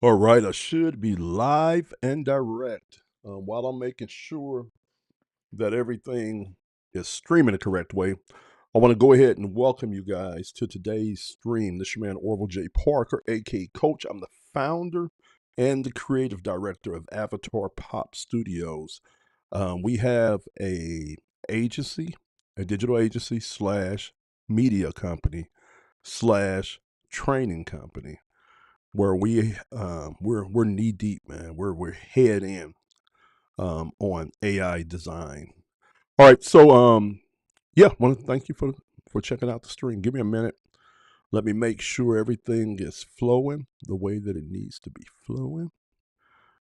All right, I should be live and direct. While I'm making sure that everything is streaming the correct way, I want to go ahead and welcome you guys to today's stream. This is your man Orville J. Parker, aka Coach. I'm the founder and the creative director of Avatar Pop Studios. We have agency, a digital agency slash media company slash training company where we're knee deep, man. We're head in on AI design. All right, so yeah, want to thank you for checking out the stream. Give me a minute. Let me make sure everything is flowing the way that it needs to be flowing,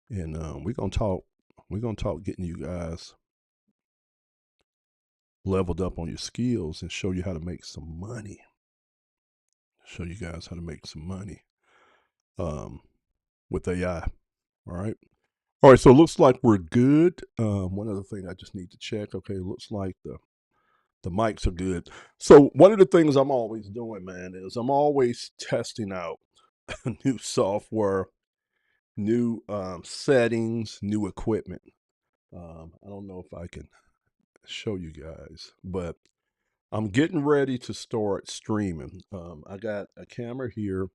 and we're gonna talk. We're gonna talk getting you guys leveled up on your skills and show you how to make some money. Show you guys how to make some money um, with AI. All right. All right, so it looks like we're good. One other thing I just need to check. Okay, it looks like the mics are good. So one of the things I'm always doing, man, is I'm always testing out new software, new settings, new equipment. I don't know if I can show you guys, but I'm getting ready to start streaming. I got a camera here,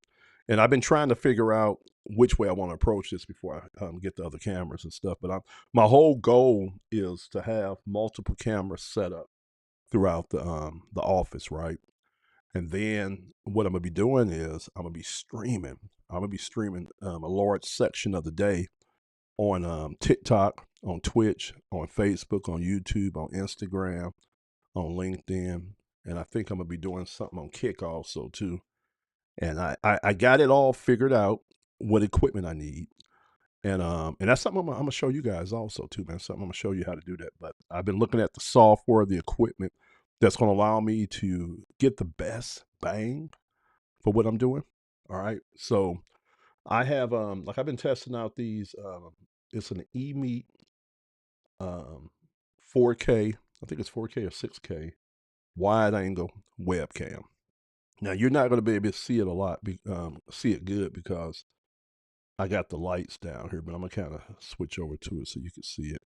and I've been trying to figure out which way I want to approach this before I get the other cameras and stuff. But my whole goal is to have multiple cameras set up throughout the office, right? And then what I'm gonna be doing is I'm gonna be streaming. I'm gonna be streaming a large section of the day on TikTok, on Twitch, on Facebook, on YouTube, on Instagram, on LinkedIn, and I think I'm gonna be doing something on Kick also too. And I got it all figured out what equipment I need, and that's something I'm gonna show you guys also too, man. Something I'm gonna show you how to do that. But I've been looking at the software, the equipment that's gonna allow me to get the best bang for what I'm doing. All right, so I have like I've been testing out these. It's an eMeet um 4K. I think it's 4K or 6K wide angle webcam. Now you're not going to be able to see it a lot, see it good because I got the lights down here, but I'm gonna kind of switch over to it so you can see it.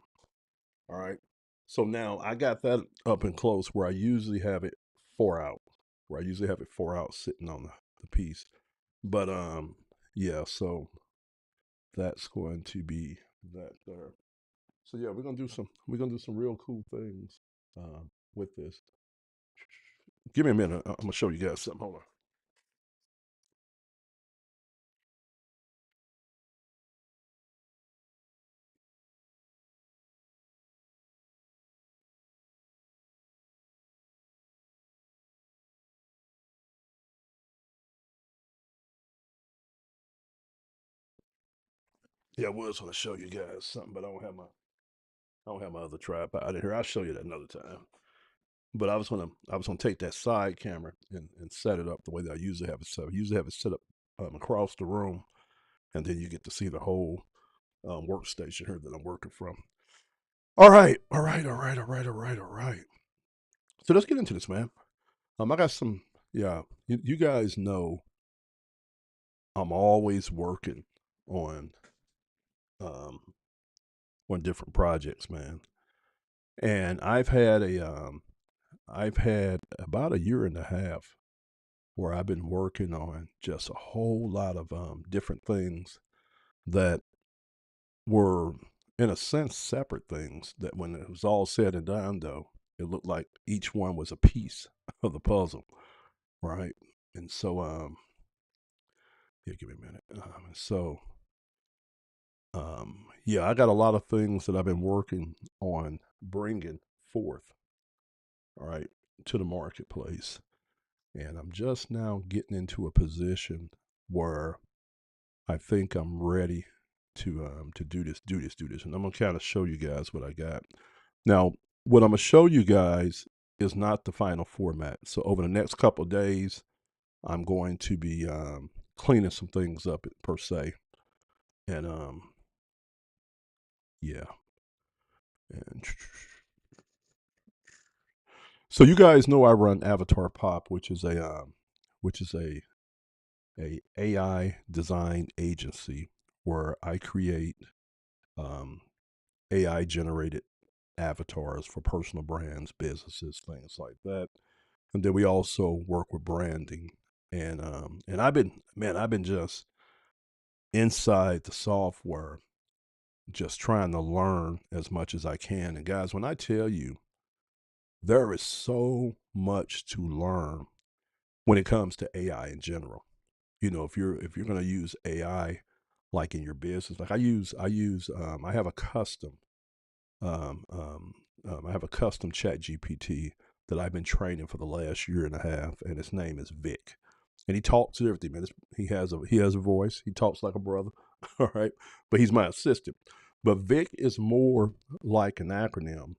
All right. So now I got that up and close where I usually have it four out, where I usually have it four out sitting on the piece. But yeah, so that's going to be that there. So yeah, we're gonna do some real cool things with this. Give me a minute. I'm gonna show you guys something. Hold on. Yeah, I was gonna show you guys something, but I don't have my other tripod in here. I'll show you that another time. But I was gonna take that side camera and set it up the way that I usually have it set. I usually have it set up across the room, and then you get to see the whole workstation here that I'm working from. All right, all right, all right, all right, all right, all right. So let's get into this, man. I got some. Yeah, you guys know I'm always working on um on different projects, man. And I've had about a year and a half where I've been working on just a whole lot of different things that were, in a sense, separate things. That when it was all said and done, though, it looked like each one was a piece of the puzzle, right? And so, yeah, give me a minute. Yeah, I got a lot of things that I've been working on bringing forth, all right, to the marketplace. And I'm just now getting into a position where I think I'm ready to do this. And I'm gonna kind of show you guys what I got. Now, what I'm gonna show you guys is not the final format. So over the next couple of days, I'm going to be cleaning some things up per se. And yeah. And so you guys know I run Avatar Pop, which is a AI design agency. where I create um, AI generated avatars for personal brands, businesses, things like that. And then we also work with branding. And I've been just inside the software, just trying to learn as much as I can. And guys, when I tell you there is so much to learn when it comes to AI in general. You know, if you're going to use AI like in your business, like I have a custom um, um, I have a custom Chat GPT that I've been training for the last year and a half, and his name is Vic, and he talks to everything. Man, he has a voice. He talks like a brother, all right. But he's my assistant. But Vic is more like an acronym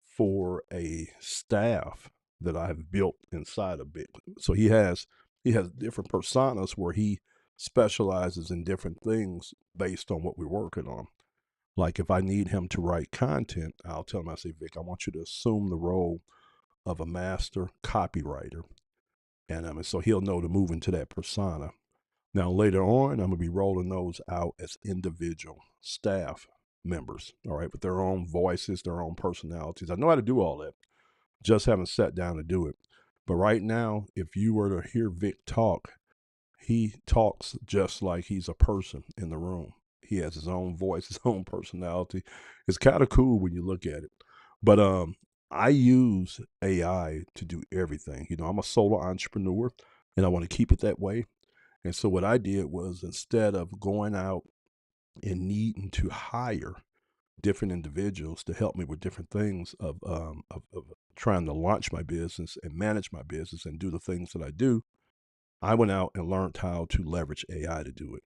for a staff that I have built inside of Vic. So he has different personas where he specializes in different things based on what we're working on. Like if I need him to write content, I'll tell him, I say, Vic, I want you to assume the role of a master copywriter. And so he'll know to move into that persona. Now, later on, I'm going to be rolling those out as individual staff members, all right, with their own voices, their own personalities. I know how to do all that, just haven't sat down to do it. But right now, if you were to hear Vic talk, he talks just like he's a person in the room. He has his own voice, his own personality. It's kind of cool when you look at it. But I use AI to do everything. You know, I'm a solo entrepreneur and I want to keep it that way. And so what I did was, instead of going out and needing to hire different individuals to help me with different things of trying to launch my business and manage my business and do the things that I do, I went out and learned how to leverage AI to do it.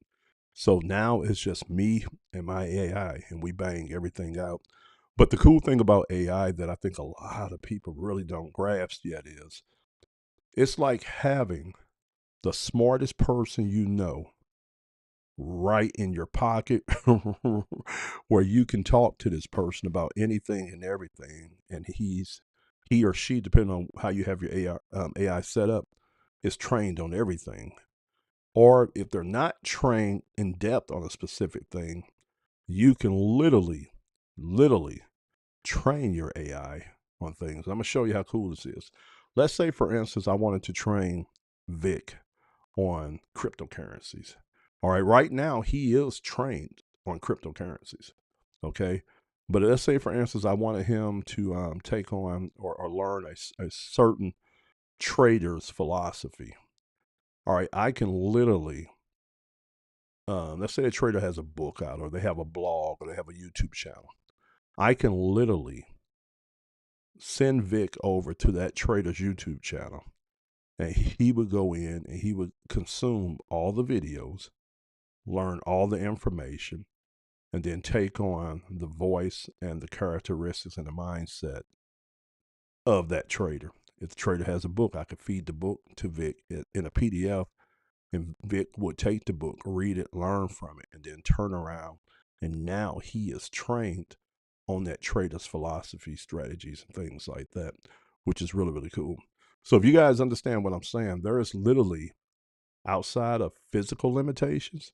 So now it's just me and my AI, and we bang everything out. But the cool thing about AI that I think a lot of people really don't grasp yet is it's like having the smartest person you know right in your pocket where you can talk to this person about anything and everything. And he or she, depending on how you have your AI set up, is trained on everything. Or if they're not trained in depth on a specific thing, you can literally train your AI on things. I'm going to show you how cool this is. Let's say, for instance, I wanted to train Vic on cryptocurrencies. All right, right now he is trained on cryptocurrencies. Okay. But let's say, for instance, I wanted him to take on or learn a certain trader's philosophy. All right, I can literally, let's say a trader has a book out, or they have a blog, or they have a YouTube channel. I can literally send Vic over to that trader's YouTube channel, and he would go in and he would consume all the videos, learn all the information, and then take on the voice and the characteristics and the mindset of that trader. If the trader has a book, I could feed the book to Vic in a PDF, and Vic would take the book, read it, learn from it, and then turn around. And now he is trained on that trader's philosophy, strategies, and things like that, which is really, really cool. So if you guys understand what I'm saying, there is literally, outside of physical limitations,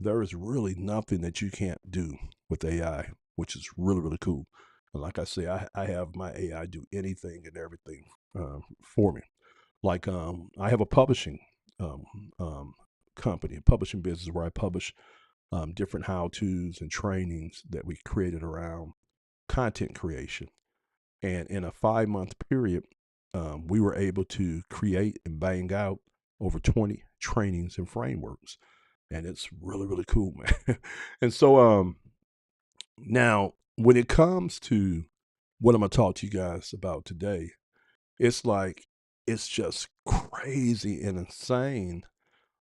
there is really nothing that you can't do with AI, which is really, really cool. And like I say, I have my AI do anything and everything for me. Like I have a publishing um, um, company, a publishing business where I publish different how-tos and trainings that we created around content creation. And in a 5 month period, we were able to create and bang out over 20 trainings and frameworks. And it's really, really cool, man. And so now when it comes to what I'm going to talk to you guys about today, it's like, it's just crazy and insane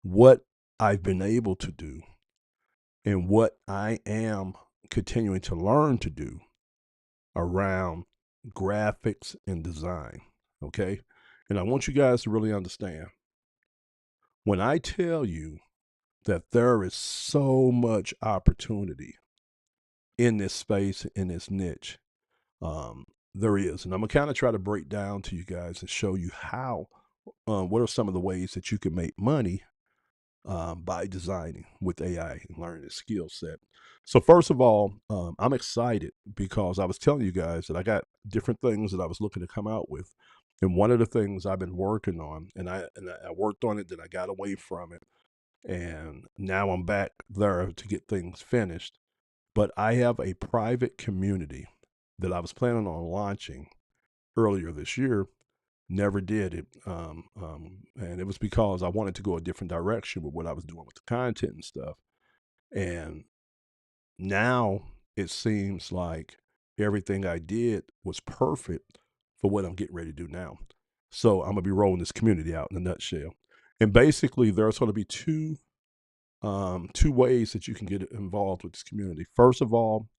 what I've been able to do and what I am continuing to learn to do around graphics and design. Okay. And I want you guys to really understand, when I tell you that there is so much opportunity in this space, in this niche, um, there is. And I'm going to kind of try to break down to you guys and show you how, what are some of the ways that you can make money by designing with AI and learning the skill set. So first of all, I'm excited because I was telling you guys that I got different things that I was looking to come out with, and one of the things I've been working on, and I worked on it, then I got away from it, and now I'm back there to get things finished. But I have a private community that I was planning on launching earlier this year. Never did it, and it was because I wanted to go a different direction with what I was doing with the content and stuff. And now it seems like everything I did was perfect for what I'm getting ready to do now. So I'm gonna be rolling this community out in a nutshell. And basically, there's going to be two ways that you can get involved with this community. First of all,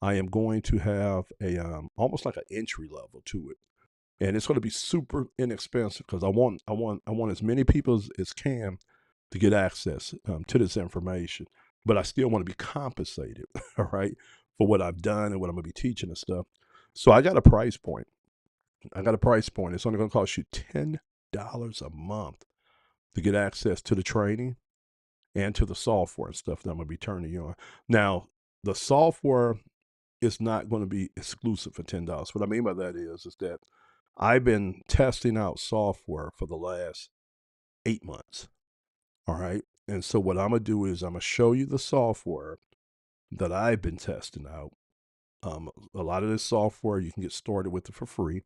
I am going to have a almost like an entry level to it, and it's going to be super inexpensive because I want as many people as can to get access to this information, but I still want to be compensated, all right, for what I've done and what I'm going to be teaching and stuff. So I got a price point. I got a price point. It's only going to cost you $10 a month to get access to the training and to the software and stuff that I'm going to be turning you on. Now, the software is not going to be exclusive for $10. What I mean by that is that I've been testing out software for the last 8 months. All right. And so what I'm gonna do is I'm gonna show you the software that I've been testing out. A lot of this software you can get started with it for free.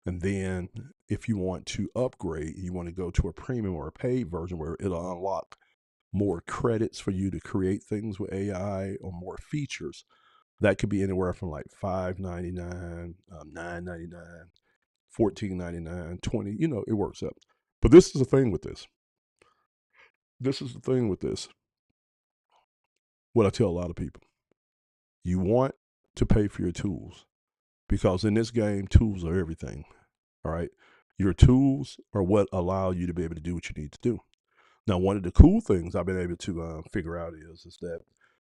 And then if you want to upgrade, you want to go to a premium or a paid version where it'll unlock more credits for you to create things with AI or more features. That could be anywhere from like $5.99, $9.99, $14.99, 20, it works up. But this is the thing with this. This is the thing with this. What I tell a lot of people. You want to pay for your tools because in this game, tools are everything. All right. Your tools are what allow you to be able to do what you need to do. Now, one of the cool things I've been able to figure out is that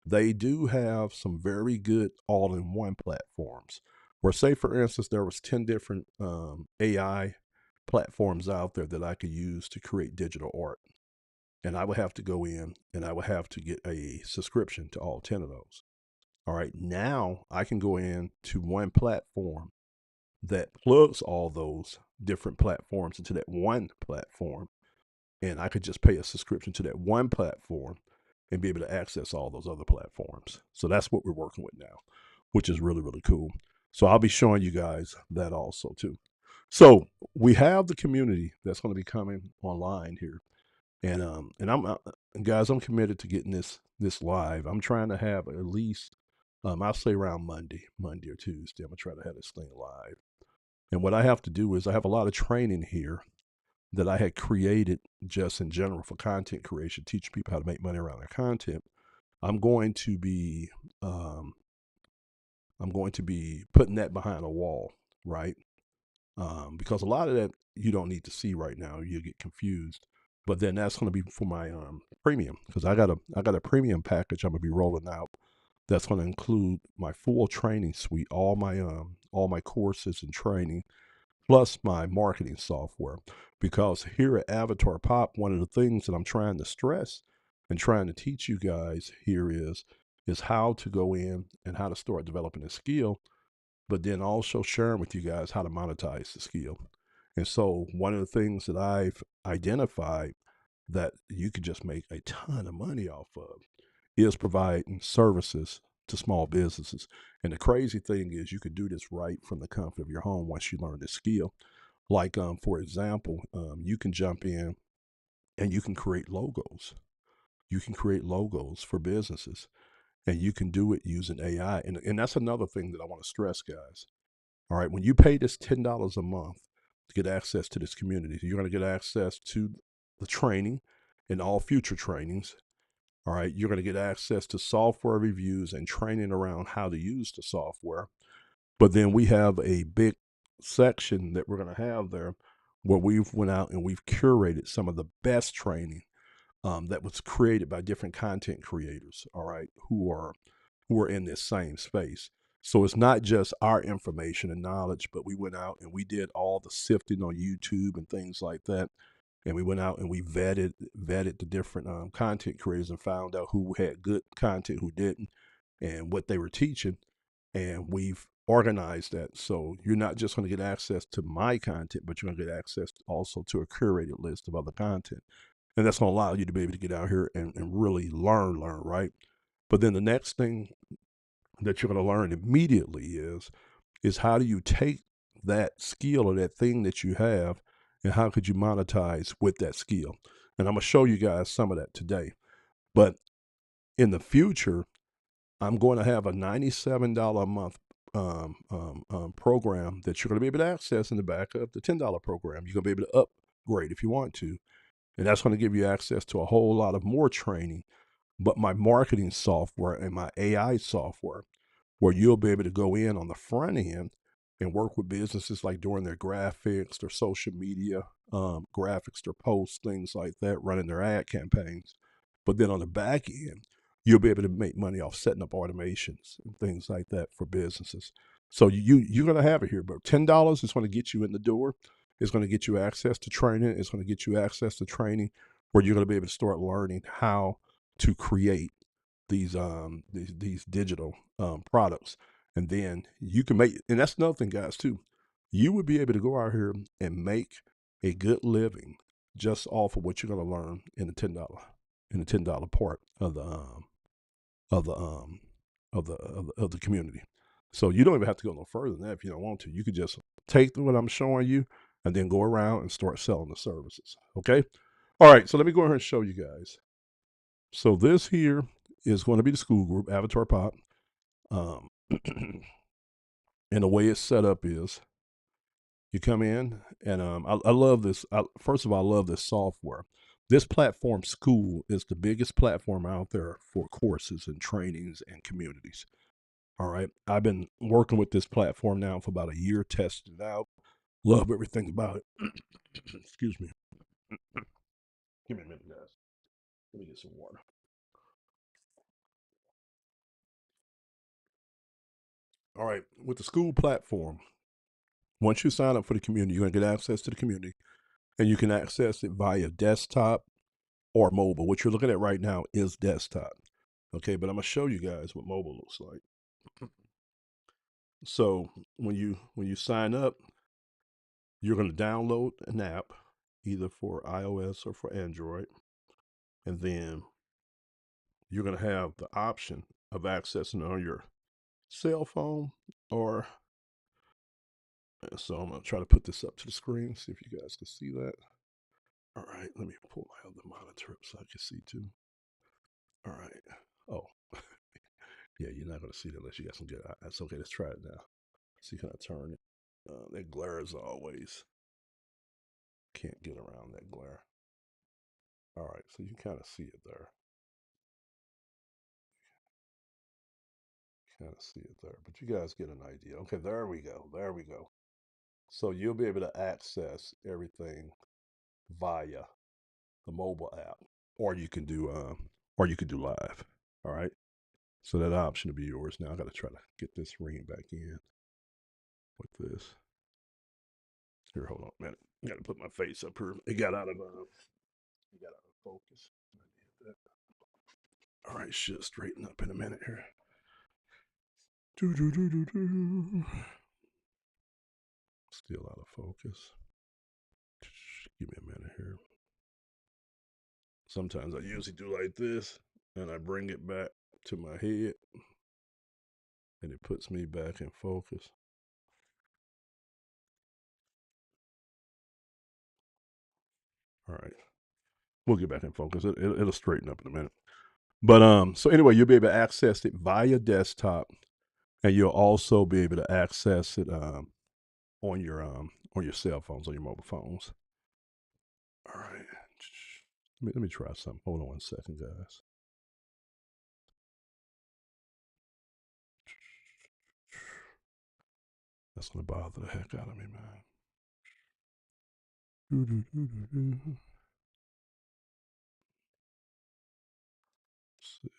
they do have some very good all-in-one platforms. Where, say, for instance, there was 10 different AI platforms out there that I could use to create digital art, and I would have to go in and I would have to get a subscription to all 10 of those. All right, now I can go in to one platform that plugs all those different platforms into that one platform, and I could just pay a subscription to that one platform and be able to access all those other platforms. So that's what we're working with now, which is really, really cool. So I'll be showing you guys that also too. So we have the community that's going to be coming online here, and guys, I'm committed to getting this live. I'm trying to have at least I'll say around Monday or Tuesday. I'm gonna try to have this thing live. And what I have to do is I have a lot of training here that I had created just in general for content creation, teaching people how to make money around their content. I'm going to be um, I'm going to be putting that behind a wall, right? Because a lot of that you don't need to see right now. You get confused. But then that's going to be for my premium because I got a premium package I'm gonna be rolling out that's going to include my full training suite, all my courses and training, plus my marketing software. Because here at Avatar Pop, one of the things that I'm trying to stress and trying to teach you guys here is how to go in and how to start developing a skill, but then also sharing with you guys how to monetize the skill. And so one of the things that I've identified that you could just make a ton of money off of is providing services to small businesses. And the crazy thing is you could do this right from the comfort of your home once you learn this skill. Like, for example, you can jump in and you can create logos. You can create logos for businesses, and you can do it using AI. And that's another thing that I want to stress, guys. All right, when you pay this $10 a month to get access to this community, you're going to get access to the training and all future trainings. All right, you're going to get access to software reviews and training around how to use the software. But then we have a big section that we're going to have there where we've went out and we've curated some of the best training that was created by different content creators. All right, who are in this same space. So it's not just our information and knowledge, but we went out and we did all the sifting on YouTube and things like that. and we went out and we vetted the different content creators and found out who had good content, who didn't, and what they were teaching. And we've organized that. So you're not just going to get access to my content, but you're going to get access also to a curated list of other content. And that's going to allow you to be able to get out here and really learn, right? But then the next thing that you're going to learn immediately is how do you take that skill or that thing that you have, and how could you monetize with that skill? And I'm going to show you guys some of that today. But in the future, I'm going to have a $97 a month program that you're going to be able to access in the back of the $10 program. You're going to be able to upgrade if you want to. And that's going to give you access to a whole lot of more training, but my marketing software and my AI software, where you'll be able to go in on the front end and work with businesses like doing their graphics, their social media graphics, their posts, things like that, running their ad campaigns. But then on the back end, you'll be able to make money off setting up automations and things like that for businesses. So you're going to have it here, but $10 is going to get you in the door. It's going to get you access to training. It's going to get you access to training where you're going to be able to start learning how to create these digital products, and then you can make. And that's another thing, guys, too. You would be able to go out here and make a good living just off of what you're going to learn in the $10 part of of the um of the community. So you don't even have to go no further than that if you don't want to. You could just take what I'm showing you and then go around and start selling the services. Okay. All right. So let me go ahead and show you guys. So this here is going to be the school group, Avatar Pop. Um, and the way it's set up is you come in, and I love this. First of all, I love this software. This platform, School, is the biggest platform out there for courses and trainings and communities. All right. I've been working with this platform now for about a year, testing it out. Love everything about it. Excuse me. Give me a minute, guys. Let me get some water. All right. With the School platform, once you sign up for the community, you're going to get access to the community, and you can access it via desktop or mobile. What you're looking at right now is desktop. Okay, but I'm going to show you guys what mobile looks like. So when you sign up, you're going to download an app either for iOS or for Android, and then you're going to have the option of accessing on your cell phone or. So I'm going to try to put this up to the screen, see if you guys can see that. All right, let me pull my other monitor up so I can see too. All right. Oh, yeah, you're not going to see that unless you got some good. That's okay. Let's try it now. See, can I turn it? That glare is always. Can't get around that glare. All right, so you kind of see it there. Kind of see it there, but you guys get an idea. Okay, there we go. There we go. So you'll be able to access everything via the mobile app, or you can do, live. All right. So that option will be yours. Now I got to try to get this ring back in with this. Here, hold on a minute. I got to put my face up here. It got out of focus. All right, should straighten up in a minute here. Do, do, do, do, do. Still out of focus. Give me a minute here. Sometimes I usually do like this, and I bring it back to my head, and it puts me back in focus. All right, we'll get back in focus. It'll straighten up in a minute. But so anyway, you'll be able to access it via desktop, and you'll also be able to access it on your cell phones, on your mobile phones. All right, let me try something. Hold on 1 second, guys. That's gonna bother the heck out of me, man. See.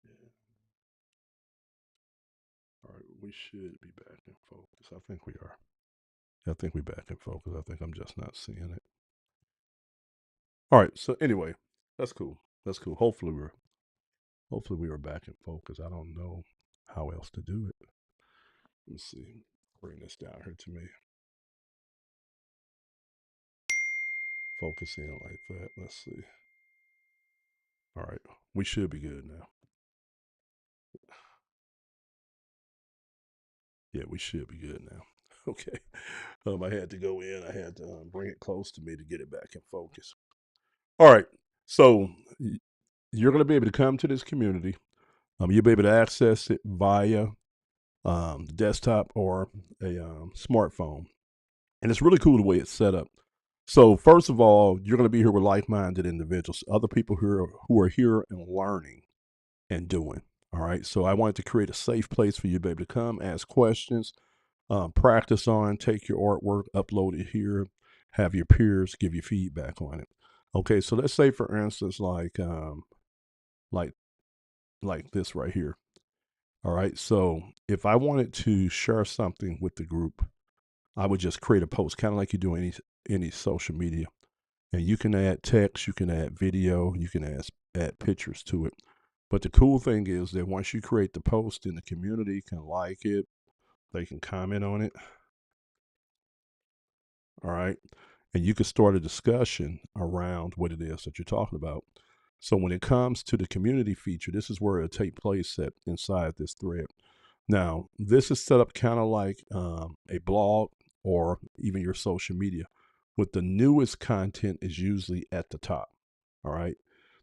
Yeah. All right, we should be back in focus. I think we are. I think we're back in focus. I think I'm just not seeing it. All right. So anyway, that's cool. That's cool. Hopefully we were back in focus. I don't know how else to do it. Let's see. Bring this down here to me. Focus in like that. Let's see. All right. We should be good now. Yeah, we should be good now. Okay. I had to go in. I had to bring it close to me to get it back in focus. All right. So you're going to be able to come to this community. You'll be able to access it via the desktop or a smartphone. And it's really cool the way it's set up. So first of all, you're going to be here with like-minded individuals, other people who are here and learning and doing. All right. So I wanted to create a safe place for you to be able to come, ask questions, practice on, take your artwork, upload it here, have your peers give you feedback on it. Okay. So let's say, for instance, like like this right here. All right. So if I wanted to share something with the group, I would just create a post, kind of like you do any social media. And you can add text, you can add video, you can add pictures to it. But the cool thing is that once you create the post, then the community can like it, they can comment on it. All right. And you can start a discussion around what it is that you're talking about. So when it comes to the community feature, this is where it'll take place at inside this thread. Now, this is set up kind of like a blog or even your social media. With the newest content is usually at the top. All right.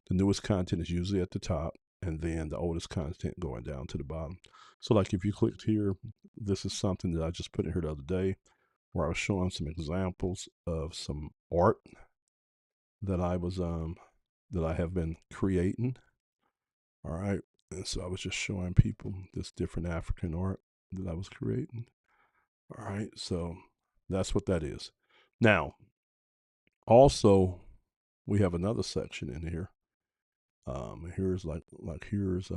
The newest content is usually at the top, and then the oldest content going down to the bottom. So like if you clicked here, this is something that I just put in here the other day where I was showing some examples of some art that I have been creating. All right. And so I was just showing people this different African art that I was creating. All right. So that's what that is. Now, also, we have another section in here. Here's here's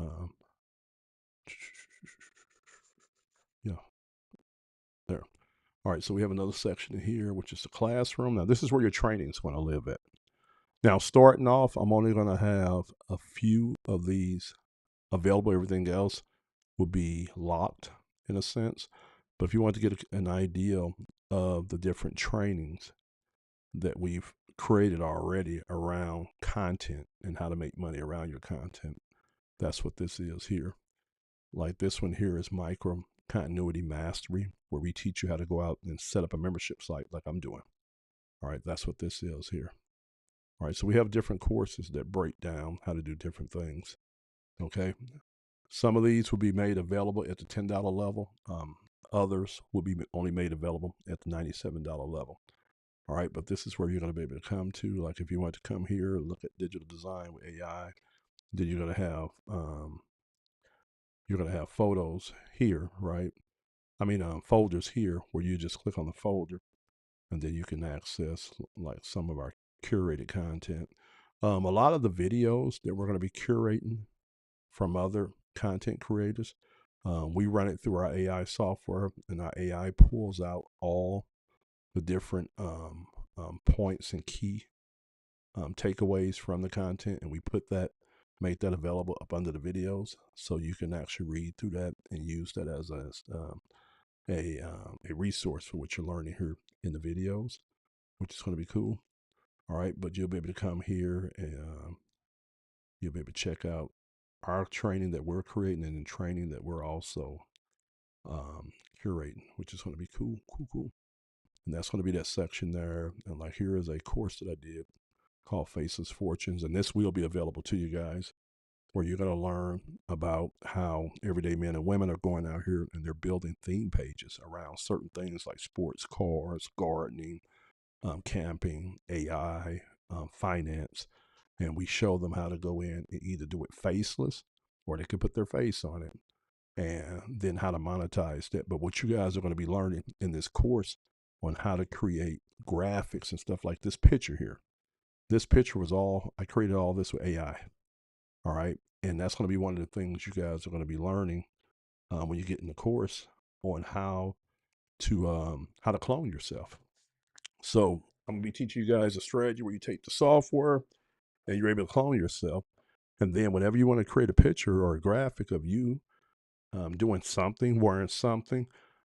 yeah, there. All right, so we have another section in here, which is the classroom. Now, this is where your training is going to live at. Now, starting off, I'm only going to have a few of these available. Everything else will be locked in a sense. But if you want to get an idea of the different trainings that we've created already around content and how to make money around your content, that's what this is here. Like this one here is Micro Continuity Mastery, where we teach you how to go out and set up a membership site like I'm doing. All right, that's what this is here. All right, so we have different courses that break down how to do different things. Okay, some of these will be made available at the $10 level. Others will be only made available at the $97 level. All right, but this is where you're going to be able to come to. Like if you want to come here, look at digital design with AI, then you're going to have photos here, right? I mean, folders here where you just click on the folder and then you can access like some of our curated content. A lot of the videos that we're going to be curating from other content creators, we run it through our AI software, and our AI pulls out all the different points and key takeaways from the content, and we make that available up under the videos, so you can actually read through that and use that as a resource for what you're learning here in the videos, which is going to be cool. All right, but you'll be able to come here and you'll be able to check out our training that we're creating and the training that we're also curating, which is going to be cool. And that's going to be that section there. And like here is a course that I did called Faceless Fortunes, and this will be available to you guys, where you're going to learn about how everyday men and women are going out here and they're building theme pages around certain things like sports cars, gardening, camping, AI, finance. And we show them how to go in and either do it faceless or they can put their face on it, and then how to monetize that. But what you guys are going to be learning in this course on how to create graphics and stuff like this picture here. This picture I created all this with AI. All right. And that's going to be one of the things you guys are going to be learning when you get in the course on how to clone yourself. So I'm gonna be teaching you guys a strategy where you take the software and you're able to clone yourself. And then whenever you want to create a picture or a graphic of you doing something, wearing something,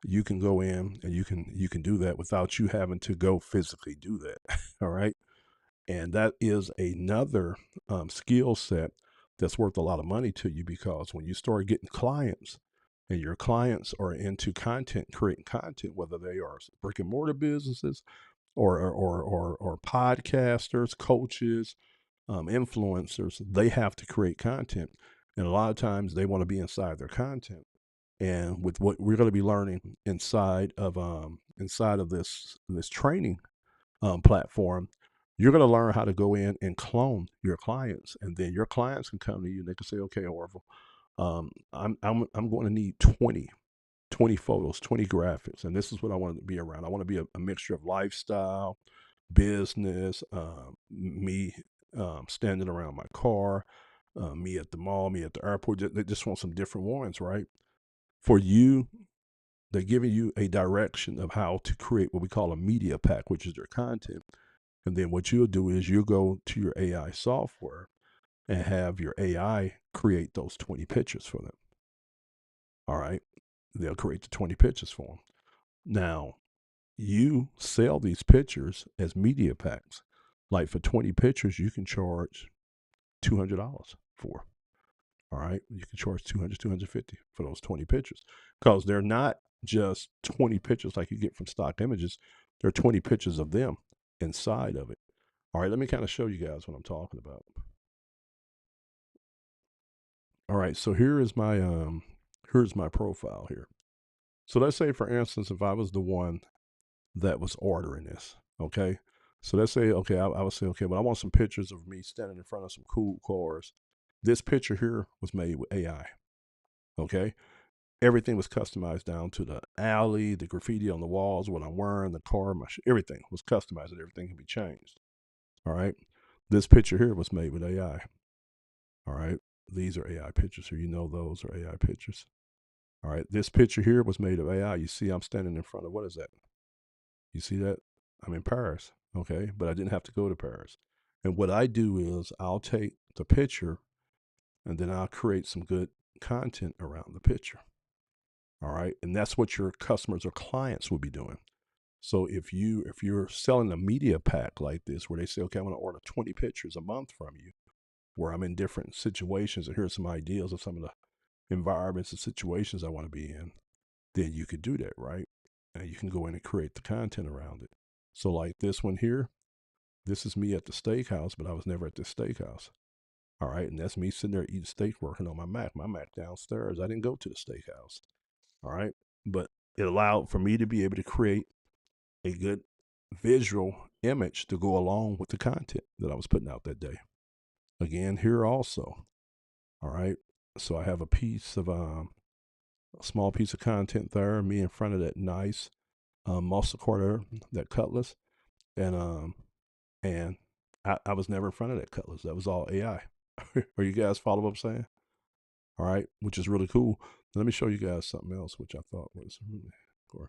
you can go in and you can do that without you having to go physically do that. All right. And that is another skill set that's worth a lot of money to you, because when you start getting clients and your clients are into content, creating content, whether they are brick and mortar businesses or podcasters, coaches, influencers, they have to create content. And a lot of times they want to be inside their content. And with what we're going to be learning inside of this training platform, you're going to learn how to go in and clone your clients, and then your clients can come to you and they can say, "Okay, Orville, I'm going to need 20 photos, 20 graphics, and this is what I want to be around. I want to be a mixture of lifestyle, business, me standing around my car, me at the mall, me at the airport. They just want some different ones, right? For you, they're giving you a direction of how to create what we call a media pack, which is their content. And then what you'll do is you'll go to your AI software and have your AI create those 20 pictures for them. All right. They'll create the 20 pictures for them. Now, you sell these pictures as media packs. Like for 20 pictures, you can charge $200 for. All right. You can charge 200, 250 for those 20 pictures, because they're not just 20 pictures like you get from stock images. There are 20 pictures of them inside of it. All right. Let me kind of show you guys what I'm talking about. All right. So here's my profile here. So let's say, for instance, if I was the one that was ordering this, okay? So let's say, okay, I would say, okay, but I want some pictures of me standing in front of some cool cars. This picture here was made with AI, okay? Everything was customized down to the alley, the graffiti on the walls, what I'm wearing, the car, everything was customized, and everything can be changed, all right? This picture here was made with AI, all right? These are AI pictures, so you know those are AI pictures. All right, this picture here was made of AI. You see I'm standing in front of, what is that? You see that? I'm in Paris, okay? But I didn't have to go to Paris. And what I do is I'll take the picture and then I'll create some good content around the picture. All right? And that's what your customers or clients will be doing. So if you're selling a media pack like this where they say, okay, I want to order 20 pictures a month from you, where I'm in different situations, and here's some ideas of some of the environments and situations I want to be in, then you could do that, right? And you can go in and create the content around it. So like this one here, this is me at the steakhouse, but I was never at this steakhouse. All right. And that's me sitting there eating steak, working on my Mac downstairs. I didn't go to the steakhouse. All right. But it allowed for me to be able to create a good visual image to go along with the content that I was putting out that day. Again, here also. All right. So I have a small piece of content there, me in front of that nice muscle car there, that Cutlass. And I was never in front of that Cutlass. That was all AI. Are you guys follow what I'm saying? All right, which is really cool. Let me show you guys something else, which I thought was really cool.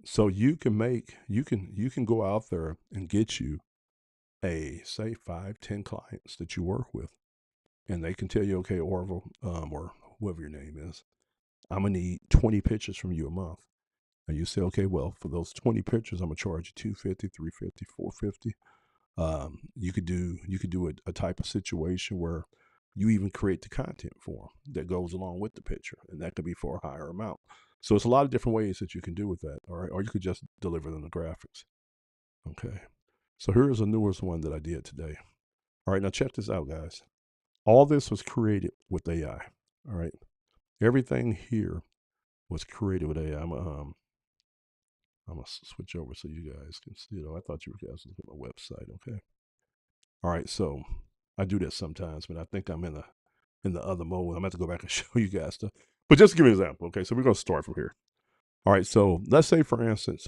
So you can go out there and get you say 5, 10 clients that you work with, and they can tell you, okay, Orville, or whoever your name is, I'm gonna need 20 pictures from you a month. And you say, okay, well, for those 20 pictures, I'm gonna charge you 250, 350, 450. You could do a type of situation where you even create the content for them that goes along with the picture, and that could be for a higher amount. So it's a lot of different ways that you can do with that, all right? Or you could just deliver them the graphics. Okay. So here's the newest one that I did today. All right, now check this out, guys. All this was created with AI. All right. Everything here was created with AI. I'm gonna switch over so you guys can see it. I thought you guys look at my website. Okay. All right. So I do that sometimes, but I think I'm in the other mode. I'm gonna have to go back and show you guys stuff. But just to give you an example. Okay. So we're gonna start from here. All right. So let's say, for instance,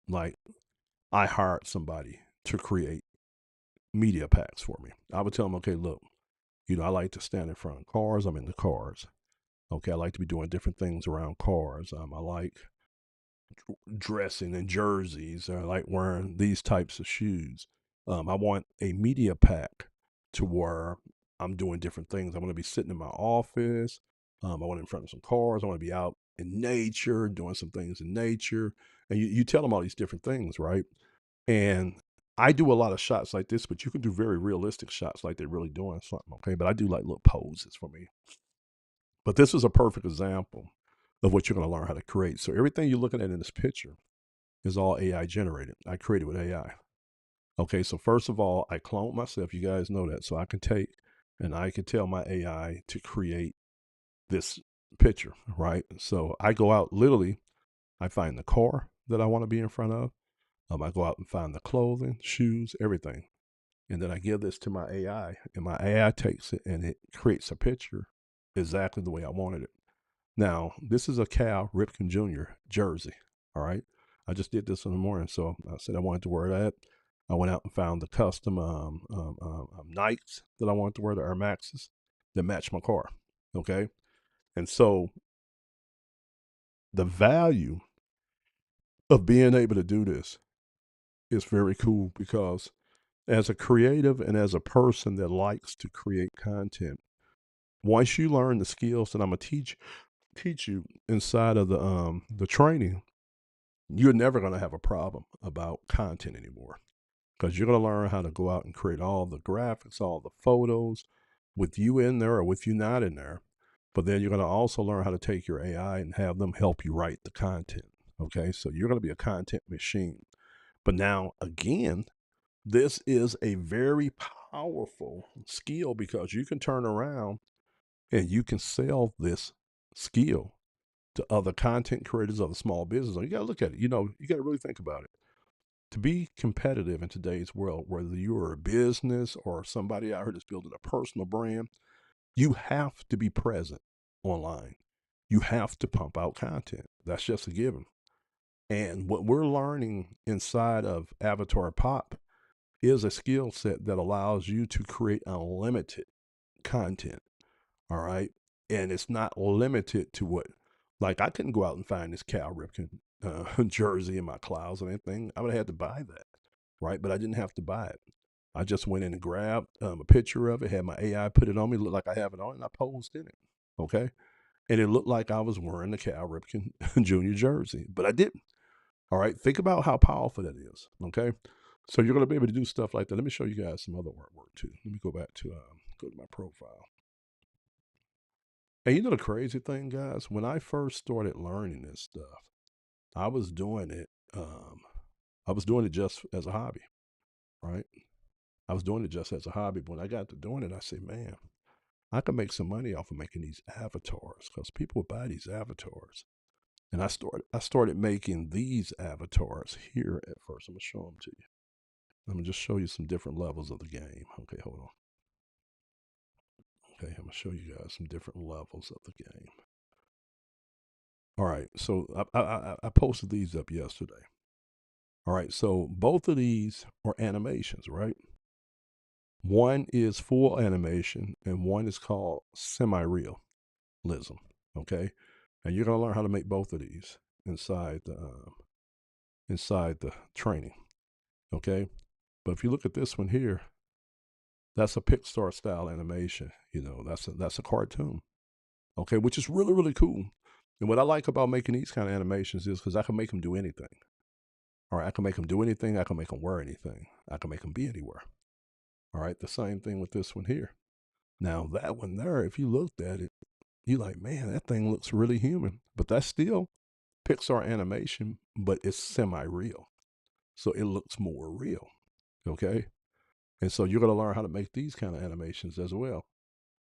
like I hired somebody to create media packs for me. I would tell them, okay, look, I like to stand in front of cars. I'm into cars. Okay. I like to be doing different things around cars. I like dressing in jerseys, or like wearing these types of shoes. I want a media pack to where I'm doing different things. I want to be sitting in my office. I want in front of some cars. I want to be out in nature, doing some things in nature. And you tell them all these different things, right? And I do a lot of shots like this, but you can do very realistic shots like they're really doing something, okay? But I do like little poses for me. But this is a perfect example of what you're going to learn how to create. So everything you're looking at in this picture is all AI generated. I created with AI. Okay, so first of all, I cloned myself. You guys know that. So I can take and I can tell my AI to create this picture, right? So I go out literally, I find the car that I want to be in front of. I go out and find the clothing, shoes, everything. And then I give this to my AI, and my AI takes it and it creates a picture exactly the way I wanted it. Now, this is a Cal Ripken Jr. jersey. All right. I just did this in the morning. So I said I wanted to wear that. I went out and found the custom Nikes that I wanted to wear, the Air Maxes that match my car. Okay. And so the value of being able to do this is very cool because as a creative and as a person that likes to create content, once you learn the skills that I'm gonna teach you inside of the training, you're never going to have a problem about content anymore because you're going to learn how to go out and create all the graphics, all the photos with you in there or with you not in there. But then you're going to also learn how to take your AI and have them help you write the content. Okay, so you're going to be a content machine. But now, again, this is a very powerful skill because you can turn around and you can sell this skill to other content creators, other small business. You got to look at it. You know, you got to really think about it. To be competitive in today's world, whether you're a business or somebody out here that's building a personal brand, you have to be present online. You have to pump out content. That's just a given. And what we're learning inside of Avatar Pop is a skill set that allows you to create unlimited content. All right. And it's not limited to what, like, I couldn't go out and find this Cal Ripken jersey in my closet or anything. I would have had to buy that. Right. But I didn't have to buy it. I just went in and grabbed a picture of it, had my AI put it on me, looked like I have it on, and I posed in it. Okay. And it looked like I was wearing the Cal Ripken Jr. jersey, but I didn't. All right. Think about how powerful that is. Okay. So you're going to be able to do stuff like that. Let me show you guys some other artwork too. Let me go back to go to my profile. And you know the crazy thing, guys, when I first started learning this stuff, I was doing it. I was doing it just as a hobby, right? I was doing it just as a hobby. But when I got to doing it, I said, man, I can make some money off of making these avatars because people would buy these avatars. And I started making these avatars here at first. I'm gonna show them to you. I'm gonna just show you some different levels of the game. Okay, hold on. Okay, I'm gonna show you guys some different levels of the game. All right, so I posted these up yesterday. All right, so both of these are animations, right? One is full animation and one is called semi-realism. Okay, and you're gonna learn how to make both of these inside the training. Okay, but if you look at this one here, that's a Pixar style animation. You know, that's a cartoon. Okay, which is really really cool. And what I like about making these kind of animations is because I can make them do anything. All right, I can make them do anything. I can make them wear anything. I can make them be anywhere. All right, the same thing with this one here. Now that one there, if you looked at it, you're like, man, that thing looks really human. But that's still Pixar animation, but it's semi-real. So it looks more real. Okay. And so you're going to learn how to make these kind of animations as well.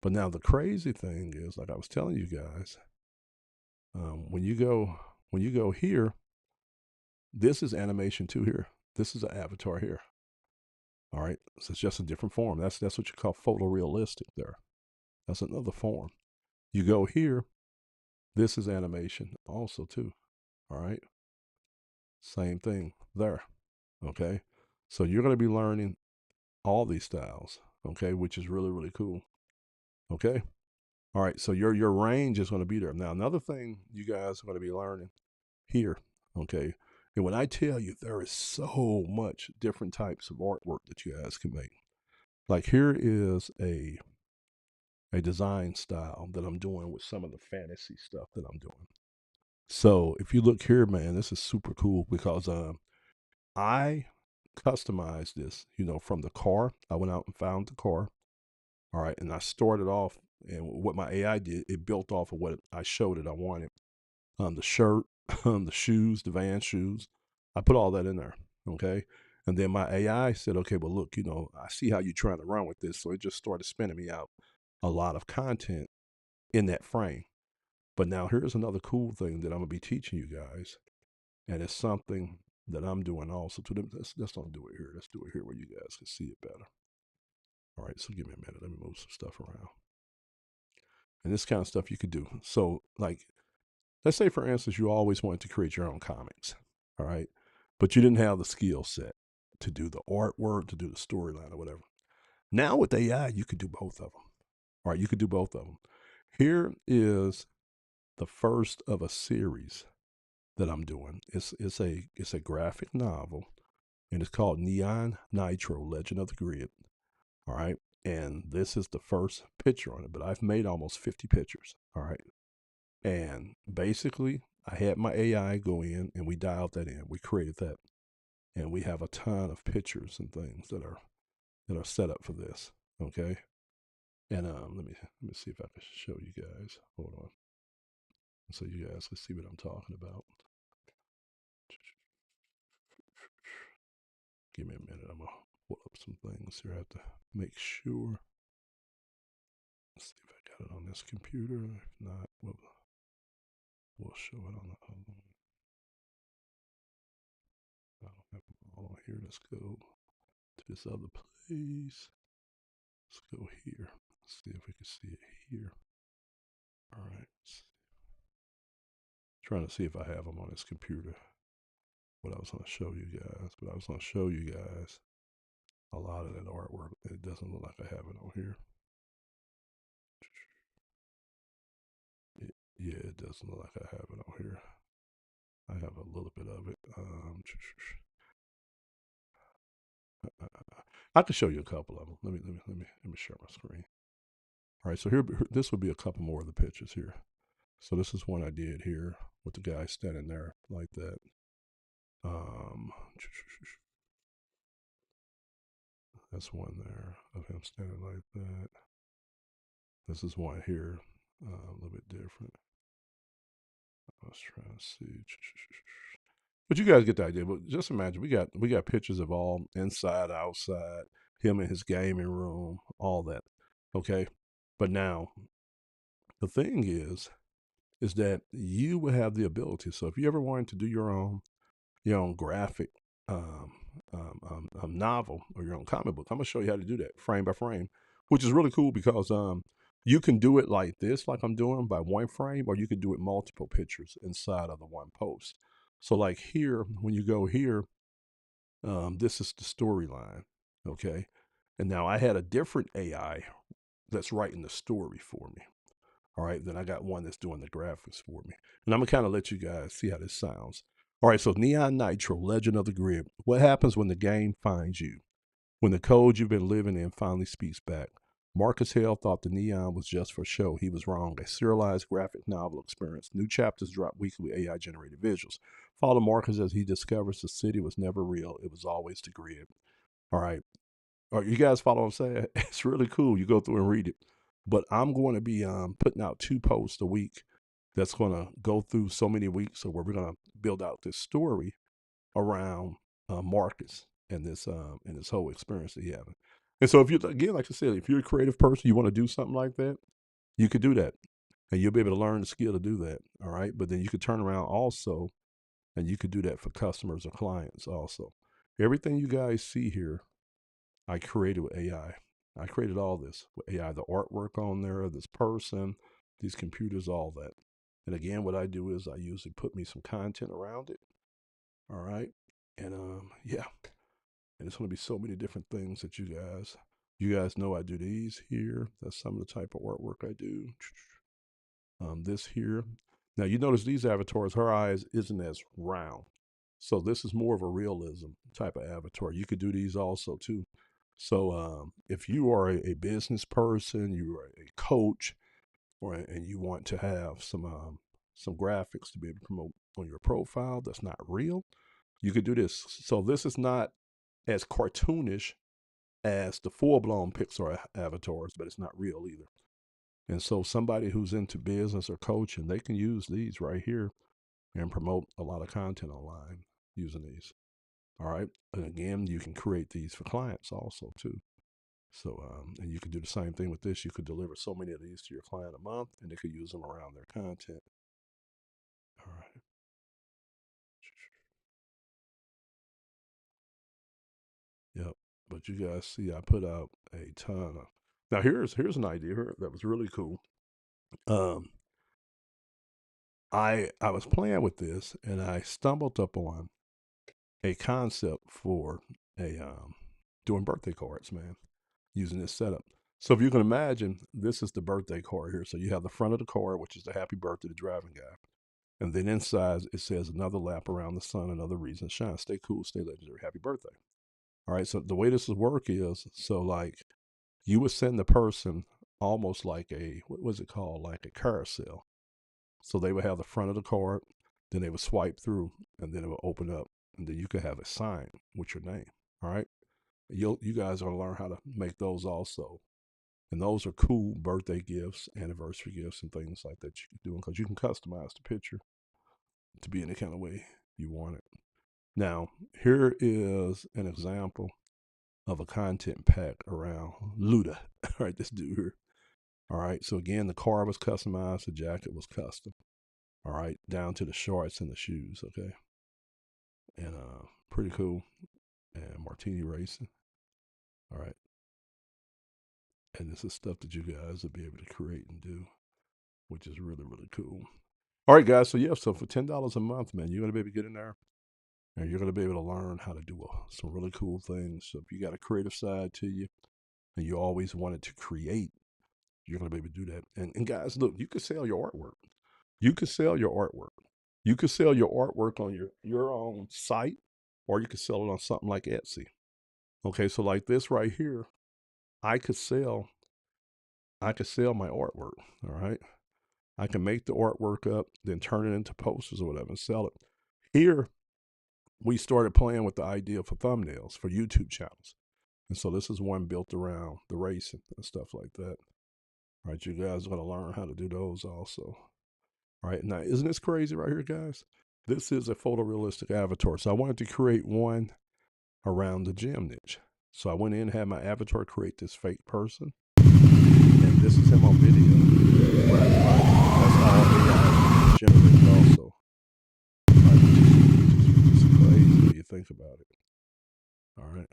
But now the crazy thing is, like I was telling you guys, when you go here, this is animation too here. This is an avatar here. All right. So it's just a different form. That's what you call photorealistic there. That's another form. You go here, this is animation also too. All right. Same thing there. Okay. So you're going to be learning all these styles. Okay. Which is really, really cool. Okay. All right. So your range is going to be there. Now, another thing you guys are going to be learning here. Okay. And when I tell you, there is so much different types of artwork that you guys can make. Like here is a design style that I'm doing with some of the fantasy stuff that I'm doing. So if you look here, man, this is super cool because I customized this, from the car. I went out and found the car. All right. And I started off, and what my AI did, it built off of what I showed it I wanted. The shirt, the shoes, the van shoes. I put all that in there. Okay. And then my AI said, okay, well, look, I see how you're trying to run with this. So it just started spinning me out a lot of content in that frame. But now here's another cool thing that I'm going to be teaching you guys. And it's something that I'm doing also to them. Let's not do it here. Let's do it here where you guys can see it better. All right. So give me a minute. Let me move some stuff around. And this kind of stuff you could do. So, like, let's say, for instance, you always wanted to create your own comics. All right. But you didn't have the skill set to do the artwork, to do the storyline or whatever. Now with AI, you could do both of them. All right. You could do both of them. Here is the first of a series that I'm doing. It's a graphic novel, and it's called Neon Nitro: Legend of the Grid. All right, and this is the first picture on it, but I've made almost 50 pictures. All right, and basically I had my AI go in and we dialed that in. We created that, and we have a ton of pictures and things that are set up for this. Okay, and let me see if I can show you guys. Hold on, so you guys can see what I'm talking about. Give me a minute. I'm gonna pull up some things here. I have to make sure. Let's see if I got it on this computer. If not, we'll show it on the other one. I don't have them all on here. Let's go to this other place. Let's go here. Let's see if we can see it here. All right. Trying to see if I have them on this computer. What I was going to show you guys. But I was going to show you guys a lot of that artwork. It doesn't look like I have it on here. Yeah, it doesn't look like I have it on here. I have a little bit of it. I can show you a couple of them. Let me share my screen. All right, so here this would be a couple more of the pictures here. So this is one I did here with the guy standing there like that. That's one there of him standing like that. This is one here, a little bit different. I was trying to see. But you guys get the idea. But just imagine we got pictures of all inside, outside, him in his gaming room, all that. Okay. But now the thing is that you will have the ability. So if you ever wanted to do your own graphic novel or your own comic book, I'm gonna show you how to do that frame by frame, which is really cool because you can do it like this, like I'm doing by one frame, or you can do it multiple pictures inside of the one post. So like here, when you go here, this is the storyline, okay? And now I had a different AI that's writing the story for me. All right, then I got one that's doing the graphics for me. And I'm gonna kind of let you guys see how this sounds. All right, so Neon Nitro, Legend of the Grid. What happens when the game finds you? When the code you've been living in finally speaks back. Marcus Hale thought the Neon was just for show. He was wrong. A serialized graphic novel experience. New chapters drop weekly with AI generated visuals. Follow Marcus as he discovers the city was never real. It was always the grid. All right. All right, you guys follow what I'm saying? It's really cool. You go through and read it. But I'm going to be putting out 2 posts a week that's going to go through so many weeks. So where we're going to build out this story around Marcus and this whole experience that he having. And so if you, again, like I said, if you're a creative person, you want to do something like that, you could do that, and you'll be able to learn the skill to do that. All right, but then you could turn around also, and you could do that for customers or clients also. Everything you guys see here, I created with AI. I created all this with AI, the artwork on there, this person, these computers, all that. And again, what I do is I usually put me some content around it. All right. And yeah. And it's going to be so many different things that you guys know I do these here. That's some of the type of artwork I do. This here. Now you notice these avatars, her eyes isn't as round. So this is more of a realism type of avatar. You could do these also too. So if you are a business person, you are a coach, or and you want to have some graphics to be able to promote on your profile that's not real, you could do this. So this is not as cartoonish as the full-blown Pixar avatars, but it's not real either. And so somebody who's into business or coaching, they can use these right here and promote a lot of content online using these. All right. And again, you can create these for clients also too. So, and you can do the same thing with this. You could deliver so many of these to your client a month, and they could use them around their content. All right. Yep. But you guys see, I put out a ton of. Now here's an idea here that was really cool. Um, I was playing with this, and I stumbled up on a concept for a doing birthday cards, man, using this setup. So if you can imagine, this is the birthday card here. So you have the front of the card, which is the happy birthday to the driving guy. And then inside it says another lap around the sun, another reason to shine. Stay cool, stay legendary, happy birthday. All right. So the way this will work is, so like you would send the person almost like a, what was it called? Like a carousel. So they would have the front of the card, then they would swipe through, and then it would open up, and then you could have a sign with your name. All right. You guys are going to learn how to make those also. And those are cool birthday gifts, anniversary gifts, and things like that you can do, because you can customize the picture to be any kind of way you want it. Now, here is an example of a content pack around Luda. All right, this dude here. All right, so again, the car was customized, the jacket was custom. All right, down to the shorts and the shoes. Okay, and pretty cool. And Martini Racing. All right, and this is stuff that you guys will be able to create and do, which is really, really cool. All right, guys. So yeah, so for $10 a month, man, you're gonna be able to get in there, and you're gonna be able to learn how to do some really cool things. So if you got a creative side to you, and you always wanted to create, you're gonna be able to do that. And guys, look, you could sell your artwork. You could sell your artwork. You could sell your artwork on your own site, or you could sell it on something like Etsy. Okay, so like this right here, I could sell. I could sell my artwork. All right. I can make the artwork up, then turn it into posters or whatever and sell it. Here, we started playing with the idea for thumbnails for YouTube channels. And so this is one built around the racing and stuff like that. All right, you guys are going to learn how to do those also. All right, now isn't this crazy right here, guys? This is a photorealistic avatar. So I wanted to create one around the gym niche. So I went in and had my avatar create this fake person. And this is him on video. Right, that's all AI generated also. It's crazy when you think about it. All right.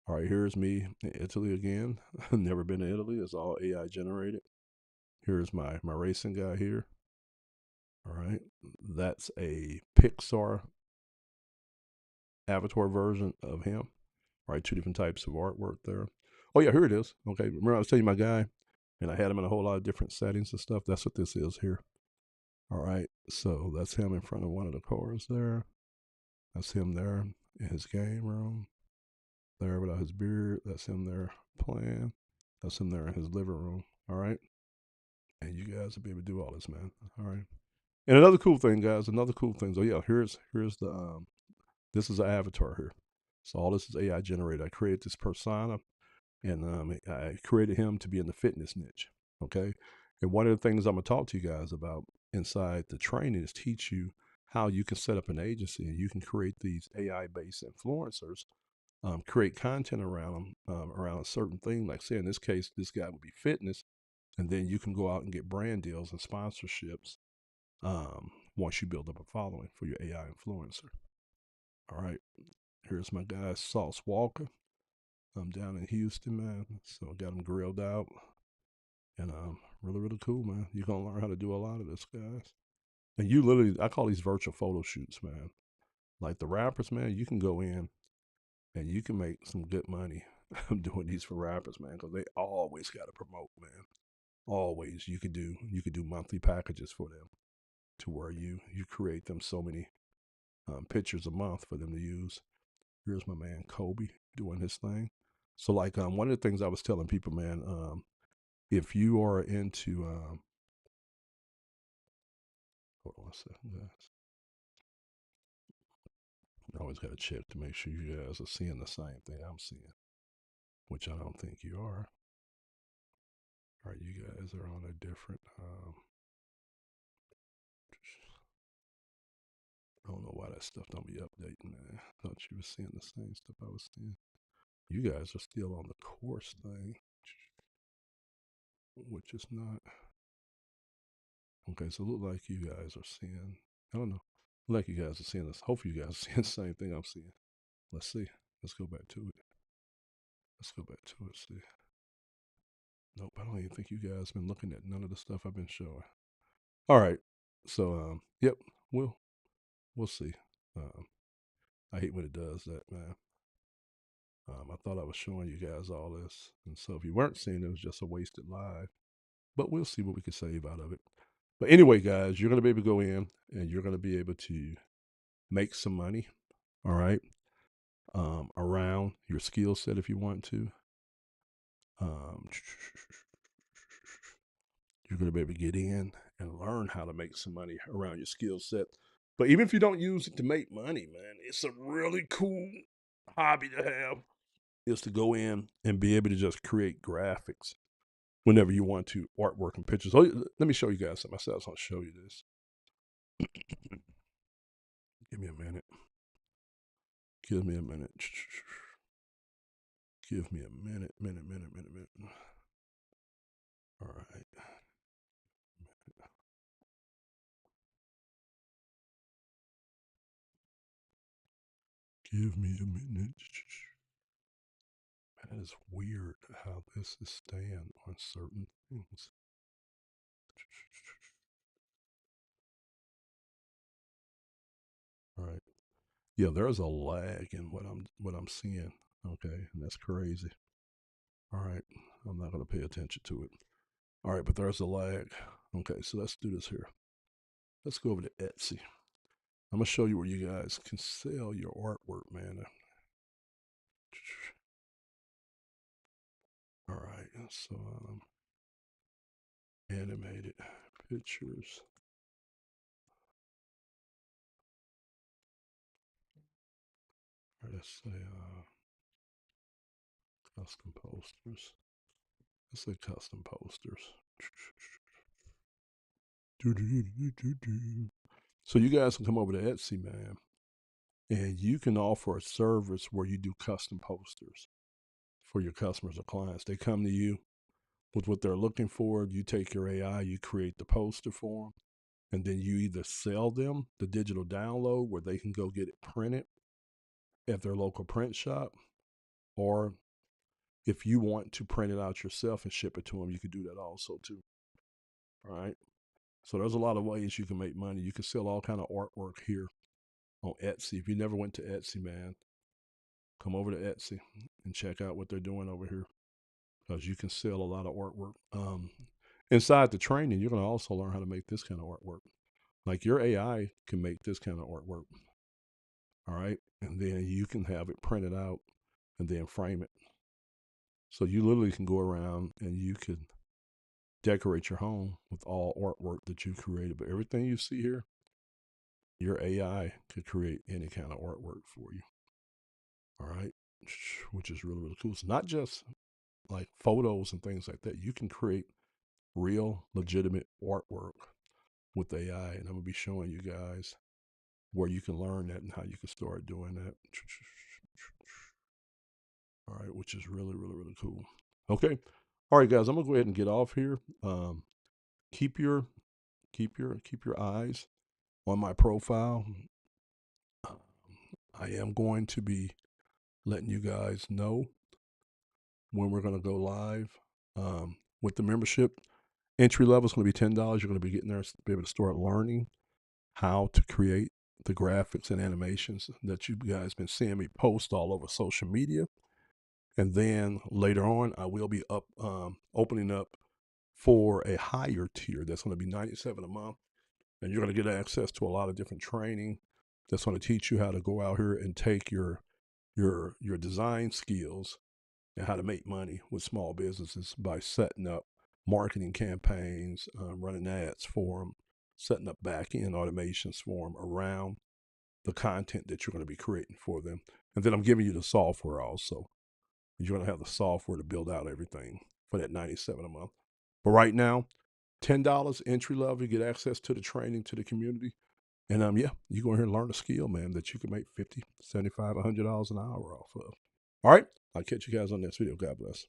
All right, here's me in Italy again. Never been to Italy. It's all AI generated. Here's my racing guy here. All right. That's a Pixar avatar version of him. All right, two different types of artwork there. Oh yeah, here it is. Okay. Remember I was telling you my guy, and I had him in a whole lot of different settings and stuff. That's what this is here. All right. So that's him in front of one of the cars there. That's him there in his game room. There without his beard. That's him there playing. That's him there in his living room. All right. And you guys will be able to do all this, man. All right. And another cool thing, guys. Another cool thing. So yeah, here's the this is an avatar here. So all this is AI generated. I created this persona, and I created him to be in the fitness niche. Okay. And one of the things I'm gonna talk to you guys about inside the training is teach you how you can set up an agency and you can create these AI based influencers, create content around them, around a certain thing. Like say in this case, this guy would be fitness, and then you can go out and get brand deals and sponsorships once you build up a following for your AI influencer. All right, here's my guy Sauce Walker. I'm down in Houston, man. So I got him grilled out, and really, really cool, man. You're gonna learn how to do a lot of this, guys. And you literally, I call these virtual photo shoots, man. Like the rappers, man, you can go in and you can make some good money doing these for rappers, man, because they always got to promote, man. always you could do monthly packages for them to where you create them so many pictures a month for them to use. Here's my man Kobe doing his thing. So like one of the things I was telling people, man, if you are into hold on a second, guys. I always got to check to make sure you guys are seeing the same thing I'm seeing, which I don't think you are. All right, you guys are on a different. I don't know why that stuff don't be updating, man. I thought you were seeing the same stuff I was seeing. You guys are still on the course thing, which is not. Okay, so it look like you guys are seeing. I don't know. Look like you guys are seeing this. Hopefully, you guys are seeing the same thing I'm seeing. Let's see. Let's go back to it. Let's go back to it. See. Nope, I don't even think you guys been looking at none of the stuff I've been showing. All right. So, yep, we'll see. I hate when it does that, man. I thought I was showing you guys all this, and so if you weren't seeing it, it was just a wasted live. But we'll see what we can save out of it. But anyway, guys, you're going to be able to go in and you're going to be able to make some money, all right, around your skill set if you want to. You're going to be able to get in and learn how to make some money around your skill set. But even if you don't use it to make money, man, it's a really cool hobby to have, is to go in and be able to just create graphics whenever you want to, artwork and pictures. Oh, let me show you guys something. I said I was going to show you this. Give me a minute. Give me a minute. Give me a minute. All right. Give me a minute. Man, it is weird how this is staying on certain things. All right. Yeah, there's a lag in what I'm seeing. Okay, and that's crazy. All right, I'm not going to pay attention to it. All right, but there's a lag. Okay, so let's do this here. Let's go over to Etsy. I'm gonna show you where you guys can sell your artwork, man. All right, so animated pictures. All right, let's say custom posters. Let's say custom posters. So you guys can come over to Etsy, man, and you can offer a service where you do custom posters for your customers or clients. They come to you with what they're looking for. You take your AI, you create the poster for them, and then you either sell them the digital download where they can go get it printed at their local print shop, or if you want to print it out yourself and ship it to them, you could do that also too. All right. So there's a lot of ways you can make money. You can sell all kind of artwork here on Etsy. If you never went to Etsy, man, come over to Etsy and check out what they're doing over here, because you can sell a lot of artwork. Inside the training, you're going to also learn how to make this kind of artwork. Like your AI can make this kind of artwork. All right. And then you can have it printed out and then frame it. So you literally can go around and you can decorate your home with all artwork that you created. But everything you see here, your AI could create any kind of artwork for you. All right. Which is really, really cool. It's not just like photos and things like that. You can create real, legitimate artwork with AI. And I'm going to be showing you guys where you can learn that and how you can start doing that. All right, which is really, really, really cool. Okay. All right, guys, I'm gonna go ahead and get off here. Keep your eyes on my profile. I am going to be letting you guys know when we're gonna go live with the membership. Entry level is going to be $10. You're going to be getting there to be able to start learning how to create the graphics and animations that you guys been seeing me post all over social media. And then later on, I will be opening up for a higher tier that's going to be $97 a month, and you're going to get access to a lot of different training that's going to teach you how to go out here and take your design skills and how to make money with small businesses by setting up marketing campaigns, running ads for them, setting up back-end automations for them around the content that you're going to be creating for them. And then I'm giving you the software also. You're going to have the software to build out everything for that $97 a month. But right now, $10 entry level, you get access to the training, to the community. And yeah, you go in here and learn a skill, man, that you can make $50, $75, $100 an hour off of. All right. I'll catch you guys on the next video. God bless.